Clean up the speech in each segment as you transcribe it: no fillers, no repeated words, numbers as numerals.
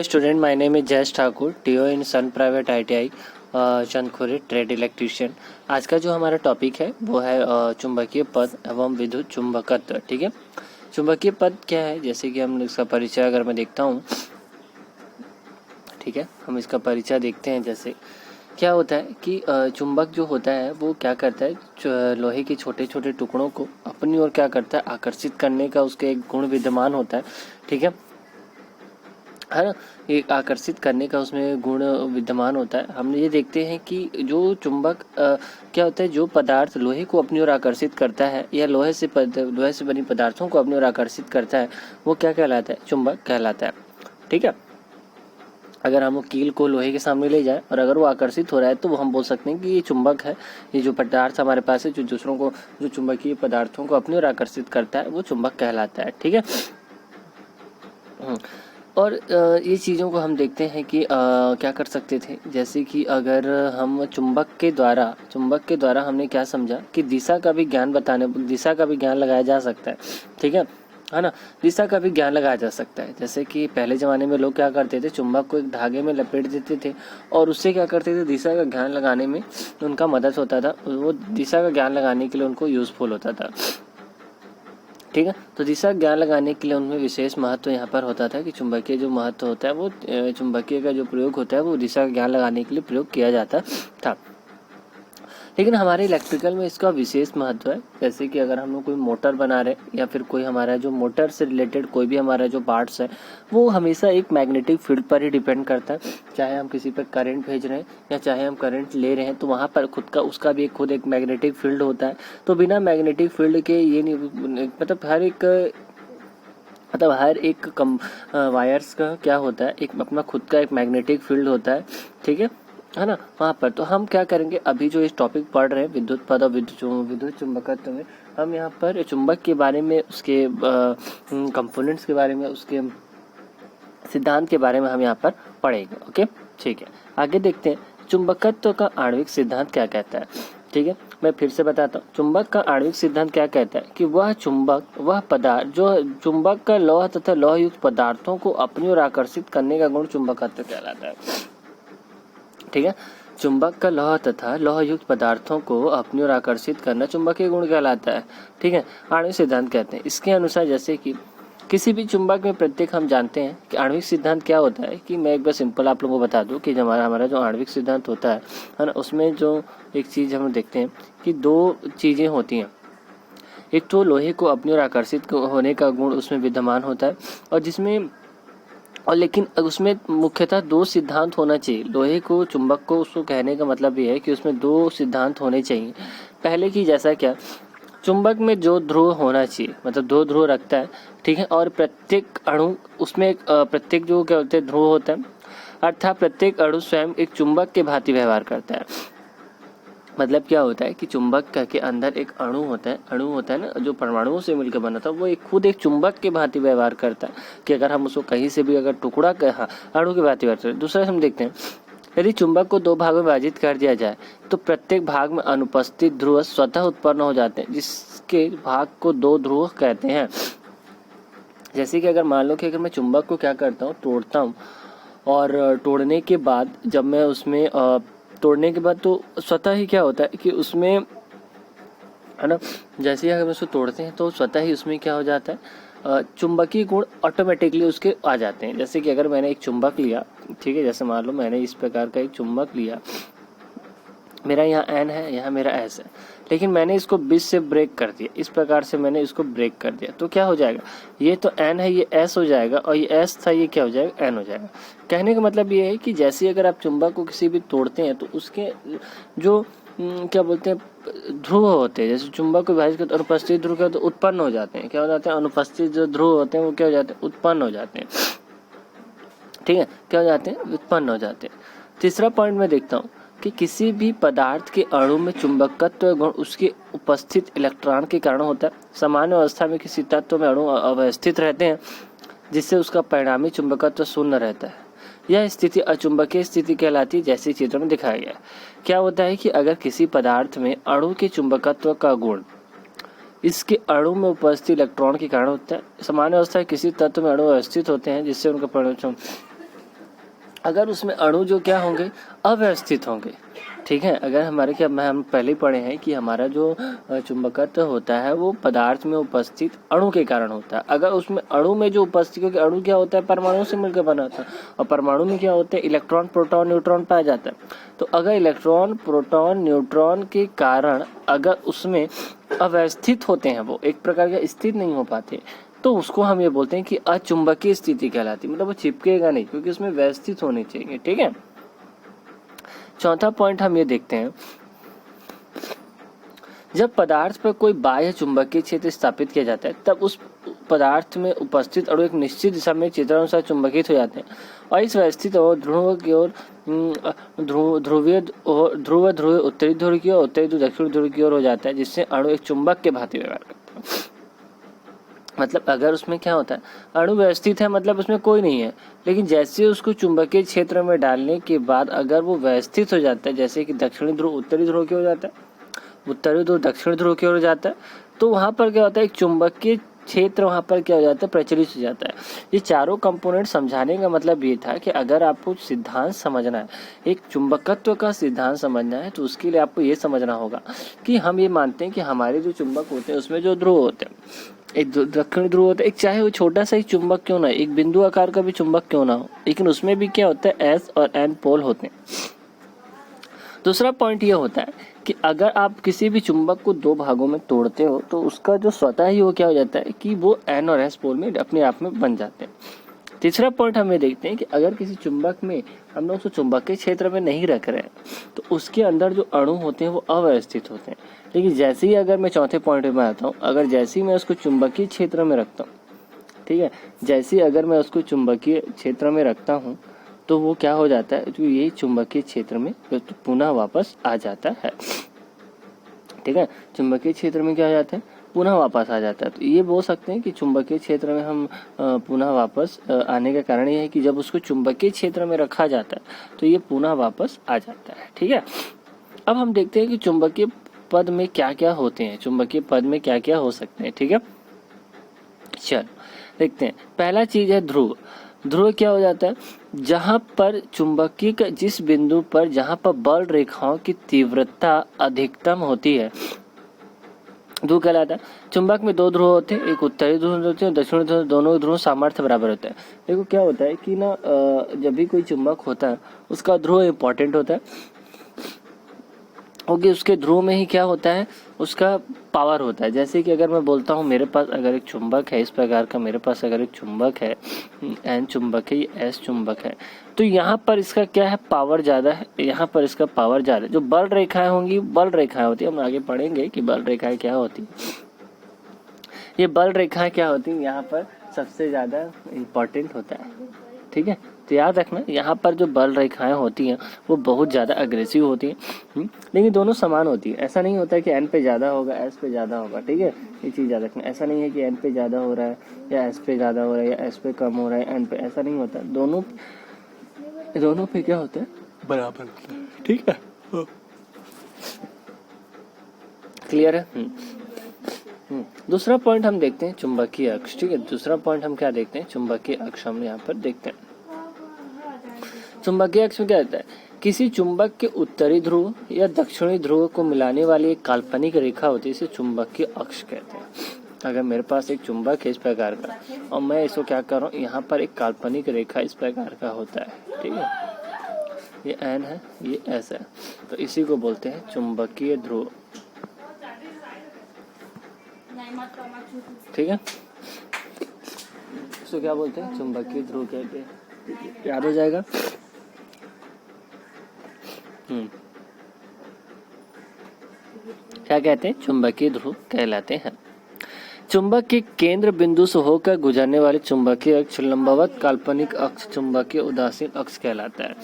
Student, my name is Jayesh Thakur, TO in Sun private ITI Chandkhuri, trade electrician. आज का जो हमारा टॉपिक है वो है चुंबकीय पद एवं विद्युत चुंबकत्व। ठीक है, चुंबकीय पद क्या है, जैसे कि हम इसका परिचय अगर मैं देखता हूँ, ठीक है, हम इसका परिचय देखते हैं। जैसे क्या होता है कि चुंबक जो होता है वो क्या करता है, लोहे के छोटे छोटे टुकड़ों को अपनी ओर क्या करता है, आकर्षित करने का उसके एक गुण विद्यमान होता है। ठीक है ना, ये आकर्षित करने का उसमें गुण विद्यमान होता है। हम ये देखते हैं कि जो चुंबक क्या होता है, जो पदार्थ लोहे को अपनी ओर आकर्षित करता है या लोहे से बनी पदार्थों को अपनी ओर आकर्षित करता है, वो क्या कहलाता है, चुंबक कहलाता है। ठीक है, अगर हम कील को लोहे के सामने ले जाएं और अगर वो आकर्षित हो रहा है तो वो हम बोल सकते हैं कि ये चुंबक है। ये जो पदार्थ हमारे पास है, जो दूसरों को, जो चुंबकीय पदार्थों को अपनी ओर आकर्षित करता है, वो चुंबक कहलाता है। ठीक है, और ये चीज़ों को हम देखते हैं कि क्या कर सकते थे, जैसे कि अगर हम चुंबक के द्वारा हमने क्या समझा कि दिशा का भी ज्ञान लगाया जा सकता है। ठीक है ना, दिशा का भी ज्ञान लगाया जा सकता है। जैसे कि पहले ज़माने में लोग क्या करते थे, चुंबक को एक धागे में लपेट देते थे और उससे क्या करते थे, दिशा का ज्ञान लगाने में उनका मदद होता था। वो दिशा का ज्ञान लगाने के लिए उनको यूज़फुल होता था। ठीक है, तो दिशा ज्ञान लगाने के लिए उनमें विशेष महत्व यहाँ पर होता था कि चुंबकीय जो महत्व होता है वो चुंबकीय का जो प्रयोग होता है वो दिशा ज्ञान लगाने के लिए प्रयोग किया जाता था। लेकिन हमारे इलेक्ट्रिकल में इसका विशेष महत्व है। जैसे कि अगर हम लोग कोई मोटर बना रहे या फिर कोई हमारा जो मोटर से रिलेटेड कोई भी हमारा जो पार्ट्स है, वो हमेशा एक मैग्नेटिक फील्ड पर ही डिपेंड करता है। चाहे हम किसी पर करंट भेज रहे हैं या चाहे हम करंट ले रहे हैं, तो वहाँ पर उसका भी खुद एक मैग्नेटिक फील्ड होता है। तो बिना मैग्नेटिक फील्ड के ये नहीं, मतलब हर एक वायर्स का क्या होता है, एक अपना खुद का एक मैग्नेटिक फील्ड होता है। ठीक है ना, वहाँ पर तो हम क्या करेंगे, अभी जो इस टॉपिक पढ़ रहे हैं विद्युत पद और विद्युत चुंबकत्व में, हम यहाँ पर चुंबक के बारे में, उसके कंपोनेंट्स के बारे में, उसके सिद्धांत के बारे में हम यहाँ पर पढ़ेंगे। ओके, ठीक है, आगे देखते हैं चुंबकत्व का आणविक सिद्धांत क्या कहता है। ठीक है, मैं फिर से बताता हूँ, चुंबक का आणविक सिद्धांत क्या कहता है कि वह पदार्थ जो चुंबक का लौह तथा लौह युक्त पदार्थों को अपनी ओर आकर्षित करने का गुण चुंबकत्व कहलाता है। ठीक है, चुंबक का लौह तथा लौह युक्त पदार्थों को अपनी ओर आकर्षित करना चुंबकीय गुण कहलाता है। ठीक है, आणविक सिद्धांत कहते हैं इसके अनुसार, जैसे कि किसी भी चुंबक में प्रत्येक, हम जानते हैं कि आणविक सिद्धांत क्या होता है, कि मैं एक बार सिंपल आप लोगों को बता दूं कि हमारा जो आणविक सिद्धांत होता है ना, उसमें जो एक चीज़ हम देखते हैं कि दो चीज़ें होती हैं। एक तो लोहे को अपनी ओर आकर्षित होने का गुण उसमें विद्यमान होता है, और लेकिन उसमें मुख्यतः दो सिद्धांत होना चाहिए। लोहे को, चुंबक को, उसको कहने का मतलब ये है कि उसमें दो सिद्धांत होने चाहिए। पहले की जैसा क्या, चुंबक में जो ध्रुव होना चाहिए, मतलब दो ध्रुव रखता है। ठीक है, और प्रत्येक अणु उसमें प्रत्येक जो क्या होते हैं, ध्रुव होता है, अर्थात प्रत्येक अणु स्वयं एक चुंबक के भांति व्यवहार करता है। मतलब क्या होता है कि चुंबक के अंदर एक अणु होता है ना, जो परमाणुओं से मिलकर बना था, वो खुद एक चुंबक के भांति व्यवहार करता है कि अगर हम उसको कहीं से भी अगर टुकड़ा अणु के भांति व्यवहार करते हैं। दूसरा हम देखते हैं, यदि चुंबक को दो भागों में विभाजित कर दिया जाए तो प्रत्येक भाग में अनुपस्थित ध्रुव स्वतः उत्पन्न हो जाते हैं, जिसके भाग को दो ध्रुव कहते हैं। जैसे कि अगर मान लो कि अगर मैं चुंबक को क्या करता हूँ, तोड़ता हूँ, और तोड़ने के बाद जब मैं उसमें तोड़ने के बाद तो स्वतः ही क्या होता है कि उसमें, है ना, जैसे ही अगर उसको तोड़ते हैं तो स्वतः ही उसमें क्या हो जाता है, चुंबकीय गुण ऑटोमेटिकली उसके आ जाते हैं। जैसे कि अगर मैंने एक चुंबक लिया, ठीक है, जैसे मान लो मैंने इस प्रकार का एक चुंबक लिया, मेरा यहाँ N है, यहाँ मेरा S है, लेकिन मैंने इसको बीच से ब्रेक कर दिया, इस प्रकार से मैंने इसको ब्रेक कर दिया, तो क्या हो जाएगा, ये तो N है, ये S हो जाएगा, और ये S था, ये क्या हो जाएगा, N हो जाएगा। कहने का मतलब ये है कि जैसे अगर आप चुंबक को किसी भी तोड़ते हैं तो उसके जो क्या बोलते हैं, ध्रुव होते हैं, जैसे चुंबक को विभाजित करते अनुपस्थित ध्रुव क्या, तो उत्पन्न हो जाते हैं। क्या हो जाते हैं, अनुपस्थित जो ध्रुव होते हैं वो क्या हो जाते हैं, उत्पन्न हो जाते हैं। ठीक है, क्या हो जाते हैं, उत्पन्न हो जाते हैं। तीसरा पॉइंट मैं देखता हूँ कि किसी भी पदार्थ के अणु में चुंबकत्व गुण उसके उपस्थित इलेक्ट्रॉन के कारण होता है। सामान्य अवस्था में किसी तत्व में अणु अवस्थित रहते हैं, जिससे उसका परिणामी चुंबकत्व शून्य रहता है। यह स्थिति अचुंबकीय स्थिति कहलाती है, जैसे चित्र में दिखाया गया। क्या होता है कि अगर किसी पदार्थ में अणु के चुंबकत्व का गुण इसके अणु में उपस्थित इलेक्ट्रॉन के कारण होता है। सामान्य अवस्था किसी तत्व में अणु अवस्थित होते हैं, जिससे उनका परिणाम अगर उसमें अणु जो क्या होंगे, अव्यवस्थित होंगे। ठीक है, अगर हमारे क्या हम पहले ही पढ़े हैं कि हमारा जो चुंबकत्व होता है वो पदार्थ में उपस्थित अणु के कारण होता है। अगर उसमें अणु में जो उपस्थित, क्योंकि अणु क्या होता है, परमाणु से मिलकर बना होता है, और परमाणु में क्या होते हैं, इलेक्ट्रॉन प्रोटॉन न्यूट्रॉन पाया जाता है। तो अगर इलेक्ट्रॉन प्रोटॉन न्यूट्रॉन के कारण अगर उसमें अव्यवस्थित होते हैं, वो एक प्रकार का स्थिर नहीं हो पाते, तो उसको हम ये बोलते हैं कि अचुंबकीय स्थिति कहलाती है। मतलब वो चिपकेगा नहीं, क्योंकि उसमें व्यवस्थित होनी चाहिए। ठीक है, चौथा पॉइंट हम ये देखते हैं, जब पदार्थ पर कोई बाह्य चुंबकीय क्षेत्र स्थापित किया जाता है तब उस पदार्थ में उपस्थित अणु एक निश्चित दिशा में क्षेत्रानुसार चुंबकित हो जाते हैं, और इस व्यवस्थित और ध्रुव की ओर ध्रुव उत्तरी ध्रुव की ओर, उत्तरी ध्रुव दक्षिण ध्रुव की ओर हो जाता है, जिससे अणु एक चुंबक के भांति व्यवहार करता है। मतलब अगर उसमें क्या होता है, अणु व्यवस्थित है, मतलब उसमें कोई नहीं है, लेकिन जैसे उसको चुंबकीय क्षेत्र में डालने के बाद अगर वो व्यवस्थित हो जाता है, जैसे कि दक्षिणी ध्रुव उत्तरी ध्रुव की ओर जाता है, उत्तरी ध्रुव दक्षिण ध्रुव की ओर जाता है, तो वहां पर क्या होता है, एक चुंबकीय क्षेत्र वहां पर क्या हो जाता है, प्रचलित हो जाता है। ये चारों कंपोनेंट समझाने का मतलब ये था कि अगर आपको सिद्धांत समझना है, एक चुंबकत्व का सिद्धांत समझना है, तो उसके लिए आपको ये समझना होगा कि हम ये मानते हैं कि हमारे जो चुंबक होते हैं उसमें जो ध्रुव होते हैं, एक दक्षिण ध्रुव होता है, एक चाहे वो छोटा सा ही चुंबक क्यों ना, एक बिंदु आकार का भी चुंबक क्यों ना हो, लेकिन उसमें भी क्या होता है, एस और एन पोल होते हैं। दूसरा पॉइंट ये होता है कि अगर आप किसी भी चुंबक को दो भागों में तोड़ते हो तो उसका जो स्वतः ही वो क्या हो जाता है कि वो एन और एस पोल में अपने आप में बन जाते हैं। तीसरा पॉइंट हम ये देखते हैं कि अगर किसी चुंबक में हम लोग उसको चुंबकीय क्षेत्र में नहीं रख रहे हैं तो उसके अंदर जो अणु होते हैं वो अव्यवस्थित होते हैं। लेकिन जैसे ही अगर मैं चौथे पॉइंट में आता हूँ, अगर जैसे ही मैं उसको चुंबकीय क्षेत्र में रखता हूँ, ठीक है, जैसे ही अगर मैं उसको चुंबकीय क्षेत्र में रखता हूँ तो वो क्या हो जाता है, तो ये चुंबकीय क्षेत्र में तो पुनः वापस आ जाता है। ठीक है, चुंबकीय क्षेत्र में क्या हो जाता है, पुनः वापस आ जाता है। तो ये बोल सकते हैं कि चुंबकीय क्षेत्र में हम पुनः वापस आने का कारण ये है कि जब उसको चुंबकीय क्षेत्र में रखा जाता है तो ये पुनः वापस आ जाता है। ठीक है, अब हम देखते हैं कि चुंबकीय पद में क्या क्या होते हैं, चुंबकीय पद में क्या क्या हो सकते हैं। ठीक है, चलो देखते हैं। पहला चीज है ध्रुव। ध्रुव क्या हो जाता है, जहां पर चुंबकीय का जिस बिंदु पर जहां पर बल रेखाओं की तीव्रता अधिकतम होती है, ध्रुव कहलाता है। चुंबक में दो ध्रुव होते हैं, एक उत्तरी ध्रुव होते हैं, दक्षिणी ध्रुव, दोनों ध्रुव सामर्थ्य बराबर होता है। देखो क्या होता है कि ना जब भी कोई चुंबक होता है उसका ध्रुव इंपॉर्टेंट होता है, क्योंकि उसके ध्रुव में ही क्या होता है, उसका पावर होता है। जैसे कि अगर मैं बोलता हूँ मेरे पास अगर एक चुंबक है इस प्रकार का, मेरे पास अगर एक चुंबक है, एन चुंबक है, ये एस चुंबक है, तो यहाँ पर इसका क्या है, पावर ज़्यादा है, यहाँ पर इसका पावर ज़्यादा है। जो बल रेखाएं होंगी, बल रेखाएं होती है, हम आगे पढ़ेंगे कि बल रेखाएं क्या होती है। ये बल रेखाएं क्या होती है, यहाँ पर सबसे ज़्यादा इम्पोर्टेंट होता है। ठीक है, तो याद रखना यहाँ पर जो बल रेखाएं होती हैं वो बहुत ज़्यादा अग्रेसिव होती हैं, लेकिन दोनों समान होती है। ऐसा नहीं होता है कि एन पे ज़्यादा होगा एस पे ज़्यादा होगा। ठीक है, ये चीज़ याद रखना। ऐसा नहीं है कि एन पे ज़्यादा हो रहा है या एस पे ज़्यादा हो रहा है या एस पे कम हो रहा है एन पे, ऐसा नहीं होता। दोनों पे क्या होता है, बराबर। ठीक है, क्लियर है। दूसरा पॉइंट हम देखते हैं चुंबकीय अक्ष। ठीक है, दूसरा पॉइंट हम क्या देखते हैं, चुंबकीय अक्ष हम यहाँ पर देखते हैं। चुंबकीय अक्ष में क्या होता है, किसी चुंबक के उत्तरी ध्रुव या दक्षिणी ध्रुव को मिलाने वाली एक काल्पनिक रेखा होती है, इसे चुंबकीय अक्ष कहते हैं। अगर मेरे पास एक चुंबक है इस प्रकार का और मैं इसको क्या कर रहा हूँ, यहाँ पर एक काल्पनिक रेखा इस प्रकार का होता है। ठीक है, ये एन है, ये एस है, तो इसी को बोलते हैं चुंबकीय ध्रुव। ठीक है, इसको क्या बोलते हैं, चुंबकीय ध्रुव कहते हैं। याद हो जाएगा। क्या कहते हैं, चुंबकीय ध्रुव कहलाते हैं। चुंबक के केंद्र बिंदु से होकर गुजरने वाले चुंबकीय अक्ष लंबवत काल्पनिक अक्ष चुंबकीय उदासीन अक्ष कहलाता है।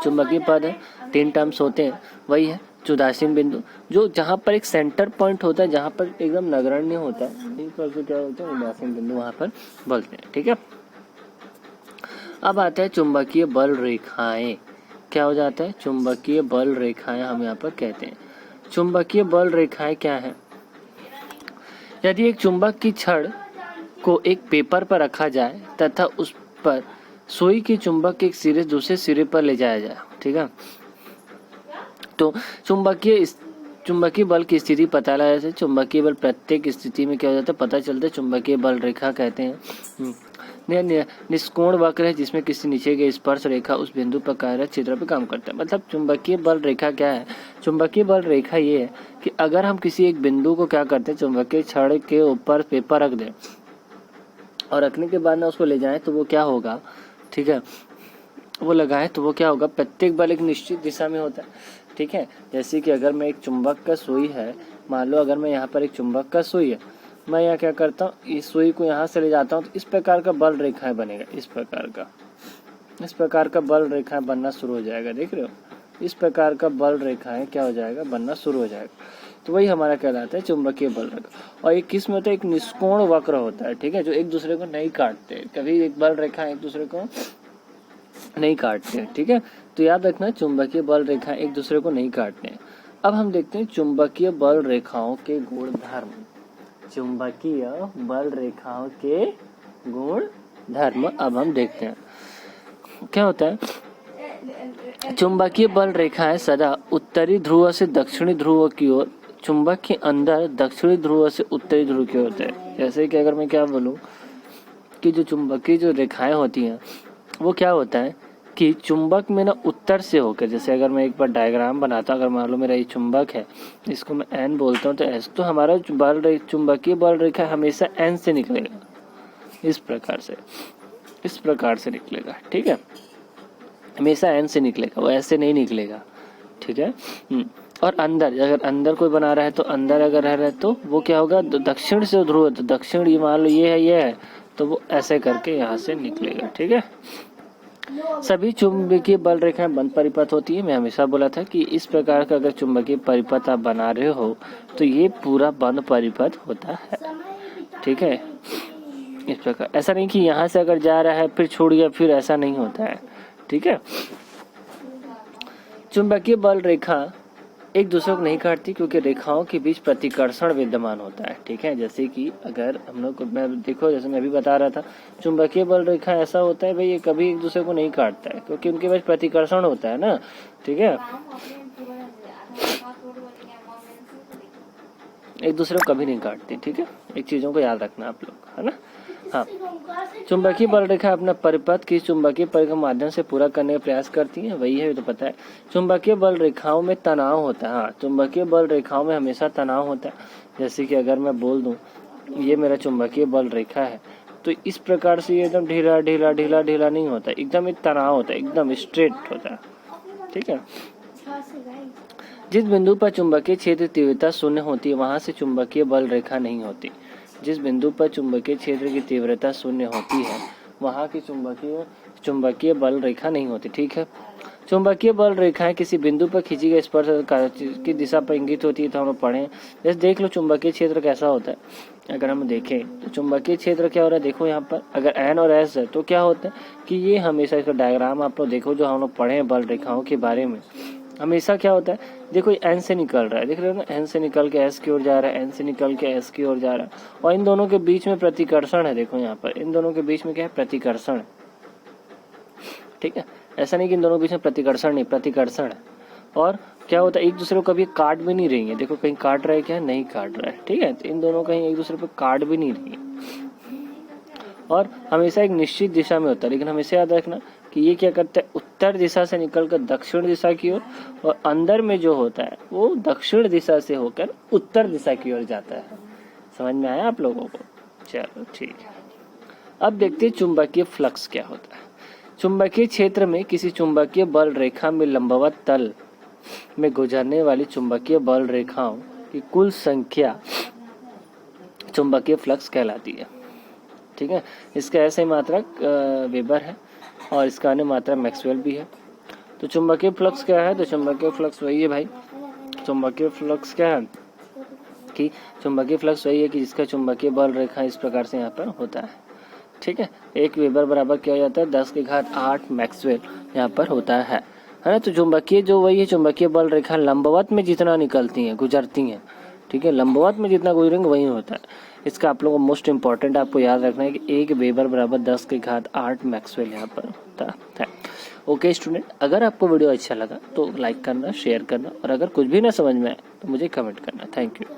चुंबकीय पद है, 3 टर्म्स होते हैं, वही है उदासीन बिंदु, जो जहां पर एक सेंटर पॉइंट होता है, जहां पर एकदम नगण्य होता है, यही पर से क्या होता है, उदासीन बिंदु वहां पर बोलते हैं। ठीक है, अब आता है चुंबकीय बल रेखाएं। क्या हो जाता है, चुंबकीय बल रेखाएं हम यहाँ पर कहते हैं। चुंबकीय बल रेखाएं क्या है, यदि एक चुंबक की छड़ को एक पेपर पर रखा जाए तथा उस पर सुई के चुंबक के एक सिरे दूसरे सिरे पर ले जाया जाए, ठीक है। तो चुंबकीय बल की स्थिति पता लगा से चुंबकीय बल प्रत्येक स्थिति में क्या हो जाता है पता चलता है, चुंबकीय बल रेखा कहते हैं। निष्कोण वक्र है जिसमें किसी नीचे के स्पर्श रेखा उस बिंदु पर कार्यरत क्षेत्र पर काम करता है। मतलब चुंबकीय बल रेखा क्या है? चुंबकीय बल रेखा ये है कि अगर हम किसी एक बिंदु को क्या करते हैं, चुंबकीय छड़ के ऊपर पेपर रख दें और रखने के बाद ना उसको ले जाएं तो वो क्या होगा, ठीक है, वो लगाए तो वो क्या होगा, प्रत्येक बल एक निश्चित दिशा में होता है, ठीक है। जैसे कि अगर मैं एक चुंबक का सुई है, मान लो अगर मैं यहाँ पर एक चुंबक का सुई है, मैं यहाँ क्या करता हूँ, इस सुई को यहाँ से ले जाता हूँ तो इस प्रकार का बल रेखाएं बनेगा, इस प्रकार का बल रेखाएं बनना शुरू हो जाएगा, देख रहे हो, इस प्रकार का बल रेखाएं क्या हो जाएगा, बनना शुरू हो जाएगा। तो वही हमारा कहलाता है चुंबकीय बल रेखा। और एक किस में होता है, एक निष्कोण वक्र होता है, ठीक है, जो एक दूसरे को नहीं काटते, कभी एक बल रेखा एक दूसरे को नहीं काटते हैं, ठीक है। तो याद रखना चुंबकीय बल रेखा एक दूसरे को नहीं काटते हैं। अब हम देखते हैं चुंबकीय बल रेखाओं के गुण धर्म। चुंबकीय बल रेखाओं के गुण धर्म अब हम देखते हैं क्या होता है। चुंबकीय बल रेखाएं सदा उत्तरी ध्रुव से दक्षिणी ध्रुव की ओर, चुंबक के अंदर दक्षिणी ध्रुव से उत्तरी ध्रुव की ओर होता है। जैसे कि अगर मैं क्या बोलूं कि जो चुंबकीय जो रेखाएं होती हैं वो क्या होता है कि चुंबक में ना उत्तर से होकर, जैसे अगर मैं एक बार डायग्राम बनाता हूँ, अगर मान लो मेरा ये चुंबक है, इसको मैं एन बोलता हूँ, तो एस, तो हमारा चुंबकीय बल रेखा हमेशा एन से निकलेगा, इस प्रकार से निकलेगा, ठीक है, हमेशा एन से निकलेगा, वो ऐसे नहीं निकलेगा, ठीक है। और अंदर, अगर अंदर कोई बना रहा है तो अंदर अगर रह रहा है तो वो क्या होगा, दक्षिण से ध्रुव, तो दक्षिण ये मान लो ये है तो वो ऐसे करके यहाँ से निकलेगा, ठीक है। सभी चुंबकीय बल रेखाएं बंद परिपथ होती है। मैं हमेशा बोला था कि इस प्रकार का अगर चुंबकीय परिपथ आप बना रहे हो तो ये पूरा बंद परिपथ होता है, ठीक है। इस प्रकार, ऐसा नहीं कि यहाँ से अगर जा रहा है फिर छोड़ गया, फिर ऐसा नहीं होता है, ठीक है। चुंबकीय बल रेखा एक दूसरे को नहीं काटती क्योंकि रेखाओं के बीच प्रतिकर्षण विद्यमान होता है, ठीक है। जैसे कि अगर हम लोग, मैं देखो जैसे मैं भी बता रहा था, चुंबकीय बल रेखा ऐसा होता है भाई, ये कभी एक दूसरे को नहीं काटता है क्योंकि उनके बीच प्रतिकर्षण होता है ना, ठीक है, एक दूसरे को कभी नहीं काटती, ठीक है। एक चीजों को याद रखना आप लोग, है ना। हाँ, चुंबकीय बल रेखा अपना परिपथ की चुंबकीय परिपथ के माध्यम से पूरा करने का प्रयास करती है, वही है, तो पता है। चुंबकीय बल रेखाओं में तनाव होता है। हाँ, चुंबकीय बल रेखाओं में हमेशा तनाव होता है। जैसे कि अगर मैं बोल दूं ये मेरा चुंबकीय बल रेखा है तो इस प्रकार से एकदम ढीला ढीला ढीला ढीला नहीं होता, एकदम एक तनाव होता है, एकदम स्ट्रेट होता है, ठीक है। जिस बिंदु पर चुंबकीय क्षेत्र तीव्रता शून्य होती है वहां से चुंबकीय बल रेखा नहीं होती। जिस बिंदु पर चुंबकीय क्षेत्र की तीव्रता शून्य होती है वहां की चुंबकीय बल रेखा नहीं होती, ठीक है। चुंबकीय बल रेखाएं किसी बिंदु पर खींची गई स्पर्श की दिशा पर इंगित होती है, तो हम लोग पढ़े। जैसे देख लो चुंबकीय क्षेत्र कैसा होता है, अगर हम देखें तो चुंबकीय क्षेत्र क्या हो रहा है, देखो यहाँ पर अगर एन और एस है तो क्या होता है कि ये हमेशा, इसका डायग्राम आप लोग देखो जो हम लोग पढ़े हैं बल रेखाओं के बारे में, हमेशा क्या होता है, देखो एन से निकल रहा है, देख रहे हो ना, एन से निकल के एस की ओर जा रहा है, एन से निकल के एस की ओर जा रहा है, और इन दोनों के बीच में प्रतिकर्षण है। देखो यहाँ पर इन दोनों के बीच में क्या है, प्रतिकर्षण है, ठीक है। ऐसा नहीं कि इन दोनों के बीच में प्रतिकर्षण नहीं, प्रतिकर्षण है। और क्या होता है, एक दूसरे को कभी काट भी नहीं रही है, देखो कहीं काट रहा है क्या, नहीं काट रहा है, ठीक है। तो इन दोनों कहीं एक दूसरे पर काट भी नहीं रही है और हमेशा एक निश्चित दिशा में होता है। लेकिन हमेशा याद रखना कि ये क्या करता है, उत्तर दिशा से निकलकर दक्षिण दिशा की ओर, और अंदर में जो होता है वो दक्षिण दिशा से होकर उत्तर दिशा की ओर जाता है। समझ में आया आप लोगों को? चलो ठीक है। अब देखते हैं चुंबकीय फ्लक्स क्या होता है। चुंबकीय क्षेत्र में किसी चुंबकीय बल रेखा में लंबवत तल में गुजरने वाली चुंबकीय बल रेखाओं की कुल संख्या चुंबकीय फ्लक्स कहलाती है, ठीक है। इसका ऐसे मात्रक वेबर है और इसका अन्य मात्रक मैक्सवेल भी है। तो चुंबकीय फ्लक्स क्या है, तो चुंबकीय फ्लक्स वही है भाई, चुंबकीय फ्लक्स क्या है कि चुंबकीय फ्लक्स वही है कि जिसका चुंबकीय बल रेखा इस प्रकार से यहाँ पर होता है, ठीक है। 1 वेबर बराबर क्या हो जाता है, 10⁸ मैक्सवेल यहाँ पर होता है ना। तो चुंबकीय जो वही है, चुंबकीय बल रेखा लंबवत में जितना निकलती हैं, गुजरती हैं, ठीक है, लंबवत में जितना गुजरेंगे वही होता है। इसका आप लोगों को मोस्ट इंपॉर्टेंट आपको याद रखना है कि 1 वेबर बराबर 10 की घात 8 मैक्सवेल यहाँ पर होता है। ओके स्टूडेंट, अगर आपको वीडियो अच्छा लगा तो लाइक करना, शेयर करना, और अगर कुछ भी ना समझ में आए तो मुझे कमेंट करना। Thank you.